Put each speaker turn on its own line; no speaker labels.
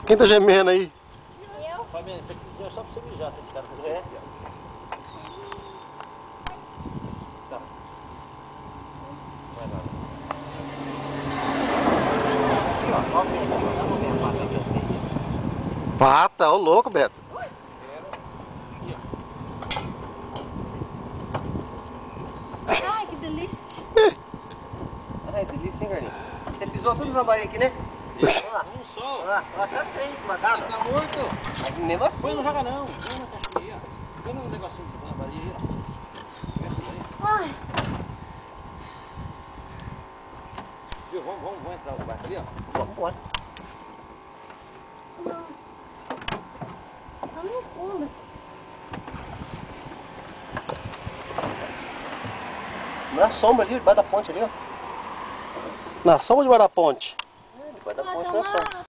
Quem tá gemendo aí?
Eu.
Fabiana, isso aqui é só pra você mijar, se esse cara for
É.
Tá. Vai lá.
Pata, ô louco, Beto.
Ai, que delícia.
Ai, delícia, hein, Carlinhos? Você pisou tudo no lambari aqui, né? Vamos lá.
Um só.
Vamos lá. Olha só três, esmagado.
Tá morto.
Mas mesmo assim.
Põe, não joga não. Põe na caixinha aí, ó. Põe no negocinho de lambari aí, ó.
Ai.
Viu? Vamos entrar no barco ali, ó.
Vamos embora.
Tá no fundo.
Na sombra ali, debaixo da ponte ali, ó.
Na sombra de da ponte?
Debaixo da
Ah,
ponte,
tá
na
lá.
sombra.